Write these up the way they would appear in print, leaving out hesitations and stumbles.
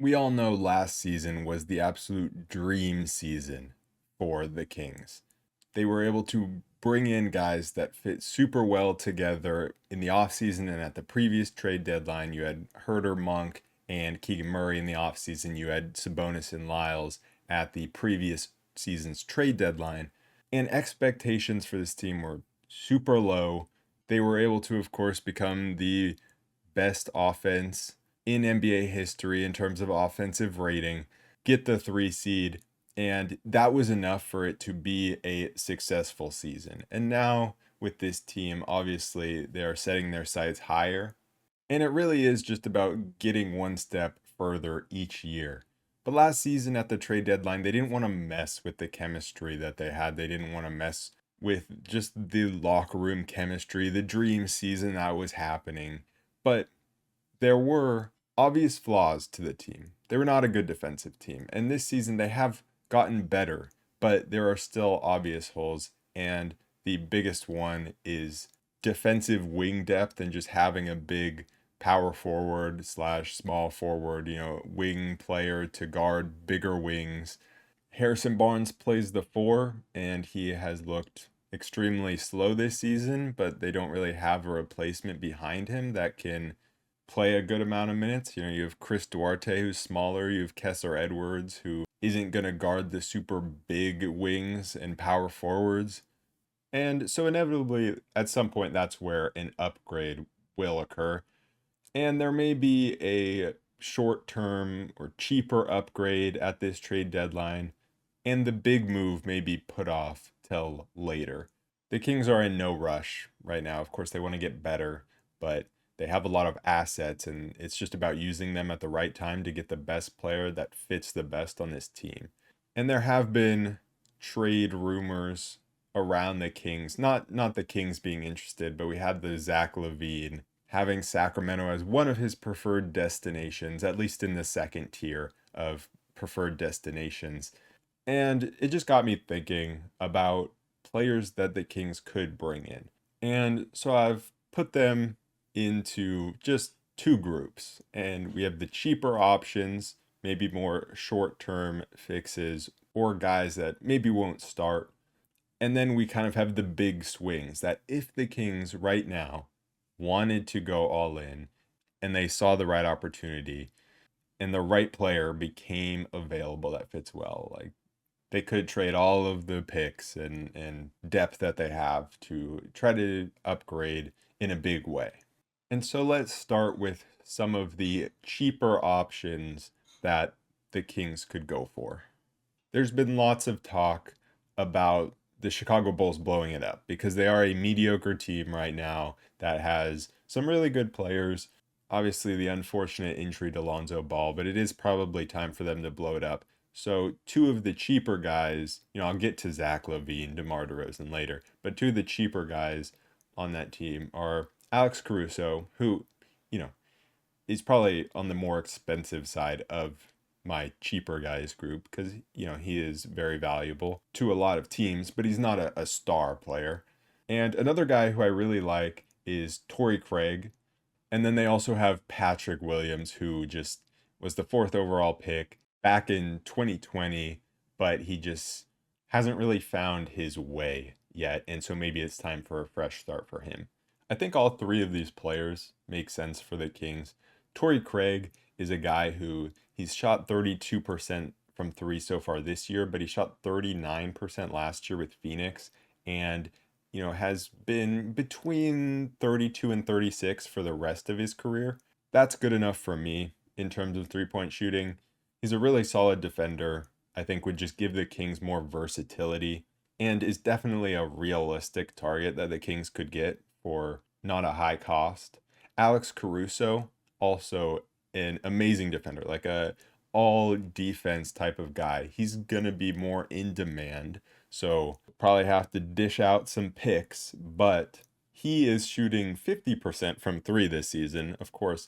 We all know last season was the absolute dream season for the Kings. They were able to bring in guys that fit super well together in the offseason and at the previous trade deadline. You had Herter, Monk, and Keegan Murray in the offseason. You had Sabonis and Lyles at the previous season's trade deadline. And expectations for this team were super low. They were able to, of course, become the best offense in NBA history in terms of offensive rating, get the 3 seed, and that was enough for it to be a successful season. And now with this team, obviously they are setting their sights higher, and it really is just about getting one step further each year. But last season at the trade deadline, they didn't want to mess with the chemistry that they had. They didn't want to mess with just the locker room chemistry, the dream season that was happening. But there were obvious flaws to the team. They were not a good defensive team. And this season they have gotten better, but there are still obvious holes. And the biggest one is defensive wing depth and just having a big power forward slash small forward, wing player to guard bigger wings. Harrison Barnes plays the four, and he has looked extremely slow this season, but they don't really have a replacement behind him that can play a good amount of minutes. You have Chris Duarte, who's smaller. You have Kessler Edwards, who isn't going to guard the super big wings and power forwards. And so, inevitably, at some point, that's where an upgrade will occur. And there may be a short term or cheaper upgrade at this trade deadline, and the big move may be put off till later. The Kings are in no rush right now. Of course, they want to get better, but they have a lot of assets, and it's just about using them at the right time to get the best player that fits the best on this team. And there have been trade rumors around the Kings, not the Kings being interested, but we had the Zach Lavine having Sacramento as one of his preferred destinations, at least in the second tier of preferred destinations. And it just got me thinking about players that the Kings could bring in. And so I've put them into just two groups. And we have the cheaper options, maybe more short term fixes, or guys that maybe won't start. And then we kind of have the big swings that if the Kings right now wanted to go all in and they saw the right opportunity and the right player became available that fits well, like they could trade all of the picks and depth that they have to try to upgrade in a big way. And so let's start with some of the cheaper options that the Kings could go for. There's been lots of talk about the Chicago Bulls blowing it up because they are a mediocre team right now that has some really good players. Obviously, the unfortunate injury to Lonzo Ball, but it is probably time for them to blow it up. So, two of the cheaper guys, I'll get to Zach Lavine, DeMar DeRozan later, but two of the cheaper guys on that team are Alex Caruso, who, you know, is probably on the more expensive side of my cheaper guys group because, he is very valuable to a lot of teams, but he's not a star player. And another guy who I really like is Torrey Craig. And then they also have Patrick Williams, who just was the fourth overall pick back in 2020, but he just hasn't really found his way yet. And so maybe it's time for a fresh start for him. I think all three of these players make sense for the Kings. Torrey Craig is a guy who he's shot 32% from three so far this year, but he shot 39% last year with Phoenix and, has been between 32 and 36 for the rest of his career. That's good enough for me in terms of 3-point shooting. He's a really solid defender. I think would just give the Kings more versatility and is definitely a realistic target that the Kings could get for not a high cost. Alex Caruso, also an amazing defender, like a all defense type of guy. He's going to be more in demand, so probably have to dish out some picks, but he is shooting 50% from three this season. Of course,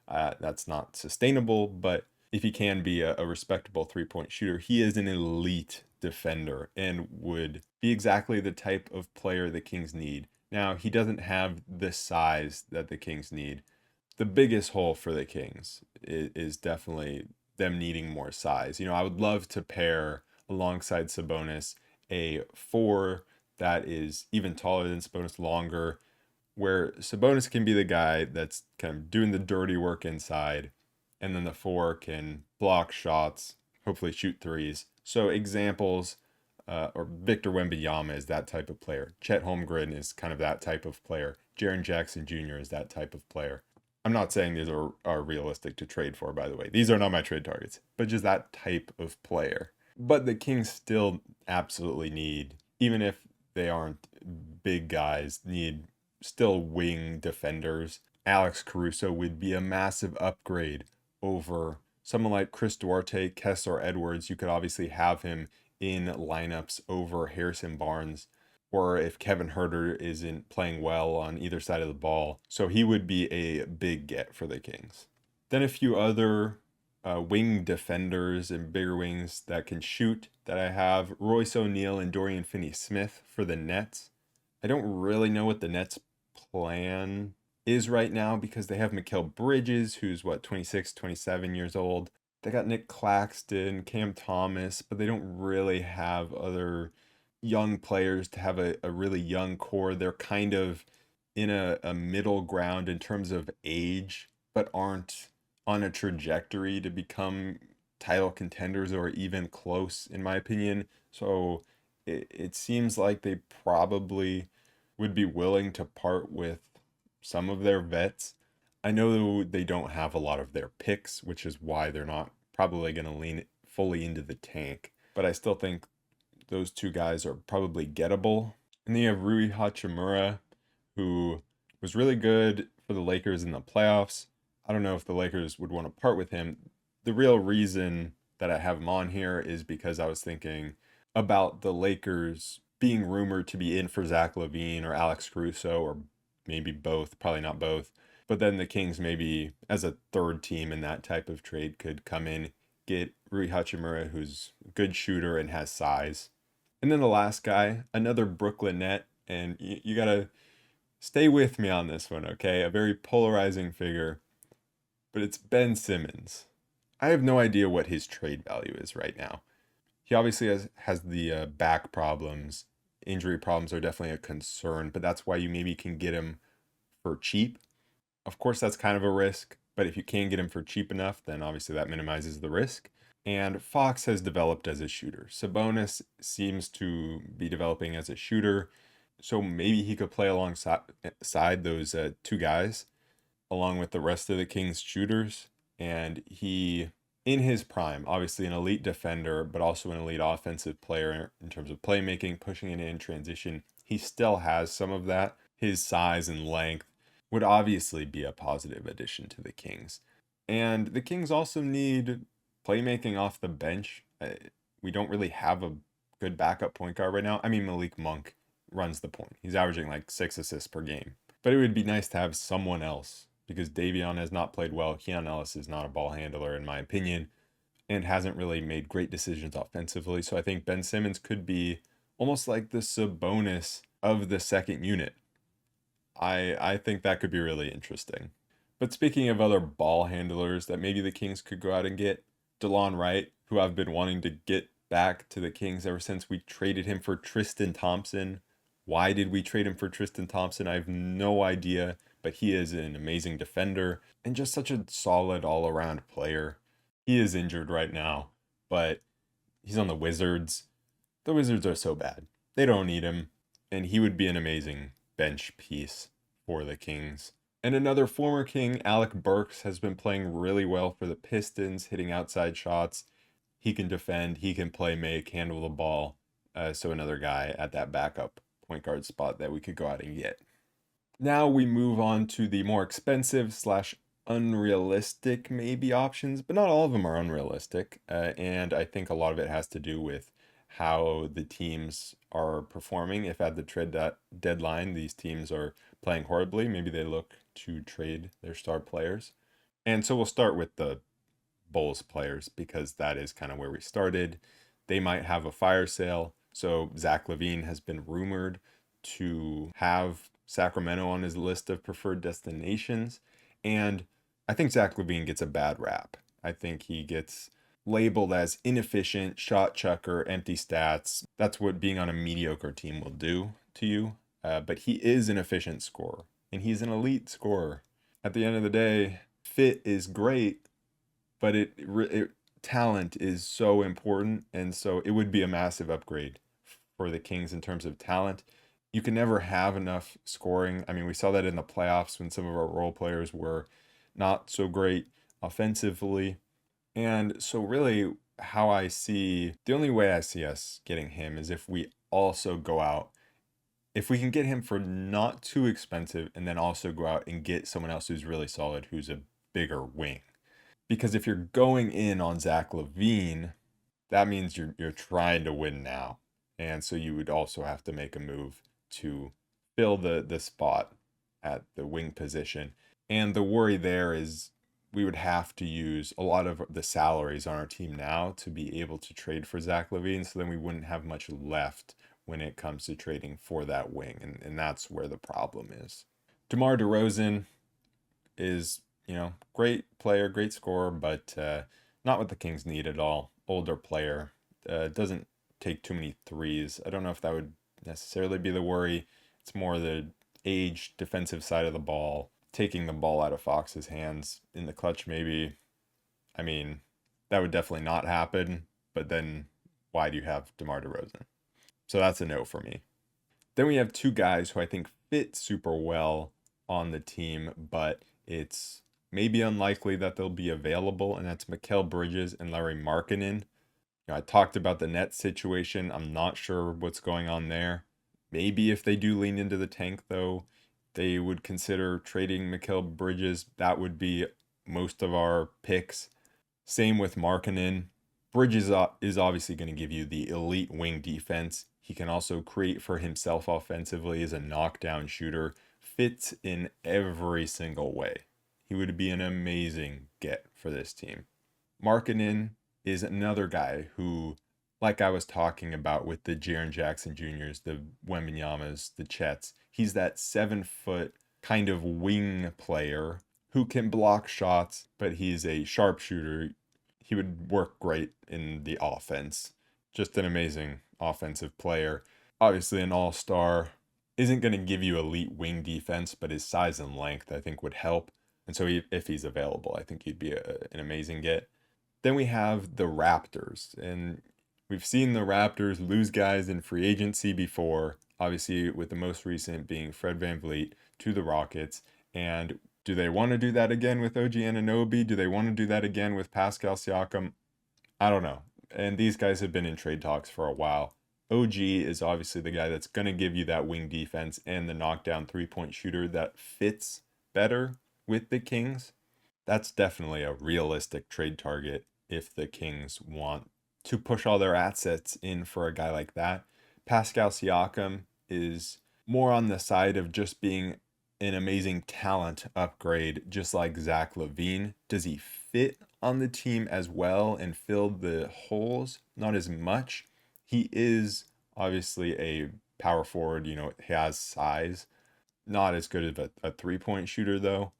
that's not sustainable, but if he can be a respectable 3-point shooter, he is an elite defender and would be exactly the type of player the Kings need. Now, he doesn't have the size that the Kings need. The biggest hole for the Kings is definitely them needing more size. I would love to pair alongside Sabonis a four that is even taller than Sabonis, longer, where Sabonis can be the guy that's kind of doing the dirty work inside, and then the four can block shots, hopefully shoot threes. So examples, or Victor Wembanyama is that type of player. Chet Holmgren is kind of that type of player. Jaren Jackson Jr. is that type of player. I'm not saying these are realistic to trade for, by the way. These are not my trade targets, but just that type of player. But the Kings still absolutely need, even if they aren't big guys, need still wing defenders. Alex Caruso would be a massive upgrade over someone like Chris Duarte, Kessler Edwards. You could obviously have him in lineups over Harrison Barnes, or if Kevin Huerter isn't playing well on either side of the ball. So he would be a big get for the Kings. Then a few other wing defenders and bigger wings that can shoot that I have. Royce O'Neal and Dorian Finney-Smith for the Nets. I don't really know what the Nets plan is right now because they have Mikal Bridges, who's 26, 27 years old. They got Nick Claxton, Cam Thomas, but they don't really have other young players to have a really young core. They're kind of in a middle ground in terms of age, but aren't on a trajectory to become title contenders or even close, in my opinion. So it seems like they probably would be willing to part with some of their vets. I know they don't have a lot of their picks, which is why they're not probably going to lean fully into the tank. But I still think those two guys are probably gettable. And then you have Rui Hachimura, who was really good for the Lakers in the playoffs. I don't know if the Lakers would want to part with him. The real reason that I have him on here is because I was thinking about the Lakers being rumored to be in for Zach Lavine or Alex Caruso, or maybe both, probably not both. But then the Kings, maybe as a third team in that type of trade, could come in, get Rui Hachimura, who's a good shooter and has size. And then the last guy, another Brooklyn Net, and you got to stay with me on this one, okay? A very polarizing figure, but it's Ben Simmons. I have no idea what his trade value is right now. He obviously has the back problems. Injury problems are definitely a concern, but that's why you maybe can get him for cheap. Of course, that's kind of a risk, but if you can get him for cheap enough, then obviously that minimizes the risk. And Fox has developed as a shooter. Sabonis seems to be developing as a shooter, so maybe he could play alongside those two guys, along with the rest of the Kings shooters. And he, in his prime, obviously an elite defender, but also an elite offensive player in terms of playmaking, pushing it in transition. He still has some of that. His size and length would obviously be a positive addition to the Kings. And the Kings also need playmaking off the bench. We don't really have a good backup point guard right now. I mean, Malik Monk runs the point. He's averaging like 6 assists per game. But it would be nice to have someone else, because Davion has not played well. Keon Ellis is not a ball handler, in my opinion, and hasn't really made great decisions offensively. So I think Ben Simmons could be almost like the Sabonis of the second unit. I think that could be really interesting. But speaking of other ball handlers that maybe the Kings could go out and get, DeLon Wright, who I've been wanting to get back to the Kings ever since we traded him for Tristan Thompson. Why did we trade him for Tristan Thompson? I have no idea, but he is an amazing defender and just such a solid all-around player. He is injured right now, but he's on the Wizards. The Wizards are so bad. They don't need him, and he would be an amazing bench piece for the Kings. And another former King, Alec Burks, has been playing really well for the Pistons, hitting outside shots. He can defend, he can play make, handle the ball. So another guy at that backup point guard spot that we could go out and get. Now we move on to the more expensive / unrealistic maybe options, but not all of them are unrealistic. And I think a lot of it has to do with how the teams are performing. If at the trade deadline these teams are playing horribly, maybe they look to trade their star players. And so we'll start with the Bulls players because that is kind of where we started. They might have a fire sale. So Zach Lavine has been rumored to have Sacramento on his list of preferred destinations. And I think Zach Lavine gets a bad rap. I think he gets labeled as inefficient, shot chucker, empty stats. That's what being on a mediocre team will do to you. But he is an efficient scorer, and he's an elite scorer. At the end of the day, fit is great, but talent is so important, and so it would be a massive upgrade for the Kings in terms of talent. You can never have enough scoring. I mean, we saw that in the playoffs when some of our role players were not so great offensively. And so, really, how I see the only way I see us getting him is if we also go out, if we can get him for not too expensive, and then also go out and get someone else who's really solid, who's a bigger wing. Because if you're going in on Zach Lavine, that means you're trying to win now. And so you would also have to make a move to fill the spot at the wing position. And the worry there is we would have to use a lot of the salaries on our team now to be able to trade for Zach Lavine. So then we wouldn't have much left when it comes to trading for that wing. And that's where the problem is. DeMar DeRozan is, great player, great scorer, but not what the Kings need at all. Older player, doesn't take too many threes. I don't know if that would necessarily be the worry. It's more the age, defensive side of the ball, taking the ball out of Fox's hands in the clutch, maybe. I mean, that would definitely not happen, but then why do you have DeMar DeRozan? So that's a no for me. Then we have two guys who I think fit super well on the team, but it's maybe unlikely that they'll be available, and that's Mikal Bridges and Larry Markkinen. I talked about the net situation. I'm not sure what's going on there. Maybe if they do lean into the tank, though, they would consider trading Mikal Bridges. That would be most of our picks. Same with Markkinen. Bridges is obviously going to give you the elite wing defense. He can also create for himself offensively as a knockdown shooter. Fits in every single way. He would be an amazing get for this team. Markkinen is another guy who, like I was talking about with the Jaren Jackson Jr.'s, the Wembanyamas, the Chets, he's that 7-foot kind of wing player who can block shots, but he's a sharpshooter. He would work great in the offense. Just an amazing offensive player. Obviously an all-star. Isn't going to give you elite wing defense, but his size and length I think would help. And so if he's available, I think he'd be an amazing get. Then we have the Raptors, and we've seen the Raptors lose guys in free agency before, obviously with the most recent being Fred VanVleet to the Rockets. And do they want to do that again with OG Anunoby? Do they want to do that again with Pascal Siakam? I don't know. And these guys have been in trade talks for a while. OG is obviously the guy that's going to give you that wing defense and the knockdown three-point shooter that fits better with the Kings. That's definitely a realistic trade target if the Kings want to push all their assets in for a guy like that. Pascal Siakam is more on the side of just being an amazing talent upgrade, just like Zach Lavine. Does he fit on the team as well and fill the holes? Not as much. He is obviously a power forward, he has size. Not as good of a three-point shooter, though.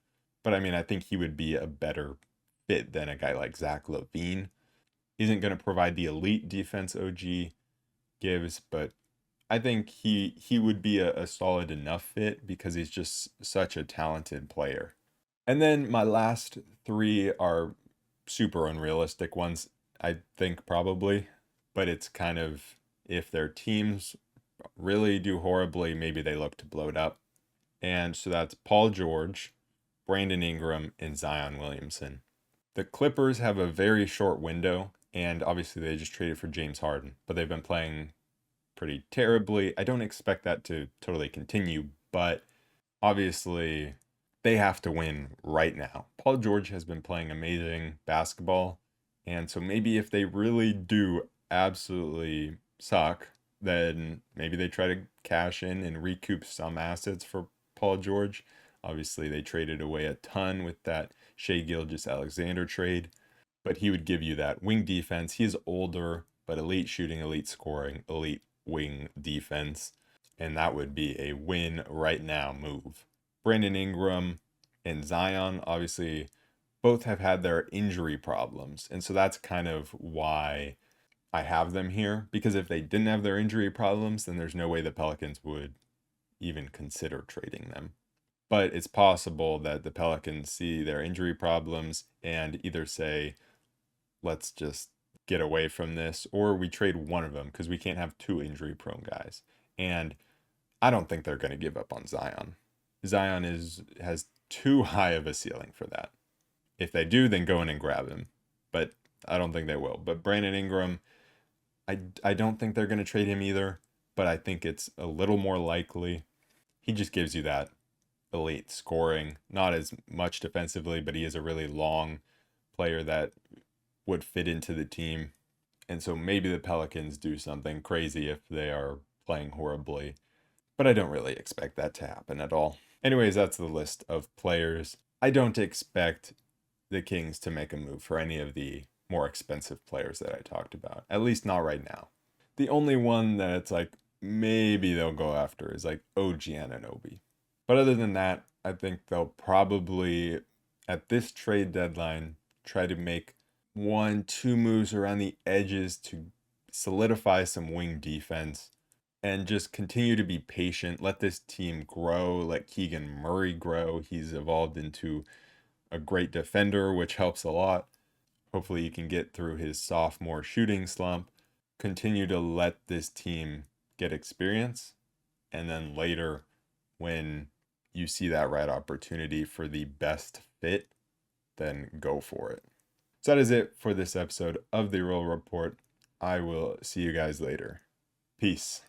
But I mean, I think he would be a better fit than a guy like Zach Lavine. Isn't going to provide the elite defense OG gives, but I think he would be a solid enough fit because he's just such a talented player. And then my last three are super unrealistic ones, I think probably, but it's kind of if their teams really do horribly, maybe they look to blow it up. And so that's Paul George, Brandon Ingram, and Zion Williamson. The Clippers have a very short window, and obviously they just traded for James Harden, but they've been playing pretty terribly. I don't expect that to totally continue, but obviously they have to win right now. Paul George has been playing amazing basketball, and so maybe if they really do absolutely suck, then maybe they try to cash in and recoup some assets for Paul George. Obviously, they traded away a ton with that Shai Gilgeous-Alexander trade, but he would give you that wing defense. He is older, but elite shooting, elite scoring, elite wing defense, and that would be a win right now move. Brandon Ingram and Zion, obviously, both have had their injury problems. And so that's kind of why I have them here, because if they didn't have their injury problems, then there's no way the Pelicans would even consider trading them. But it's possible that the Pelicans see their injury problems and either say, let's just get away from this, or we trade one of them because we can't have two injury prone guys. And I don't think they're going to give up on Zion. Zion has too high of a ceiling for that. If they do, then go in and grab him. But I don't think they will. But Brandon Ingram, I don't think they're going to trade him either, but I think it's a little more likely. He just gives you that elite scoring, not as much defensively, but he is a really long player that would fit into the team. And so maybe the Pelicans do something crazy if they are playing horribly, but I don't really expect that to happen at all. Anyways, that's the list of players. I don't expect the Kings to make a move for any of the more expensive players that I talked about, at least not right now. The only one that it's like maybe they'll go after is like OG Anunoby. But other than that, I think they'll probably, at this trade deadline, try to make 1, 2 moves around the edges to solidify some wing defense and just continue to be patient. Let this team grow. Let Keegan Murray grow. He's evolved into a great defender, which helps a lot. Hopefully, he can get through his sophomore shooting slump. Continue to let this team get experience. And then later, when you see that right opportunity for the best fit, then go for it. So that is it for this episode of the Roll Report. I will see you guys later. Peace.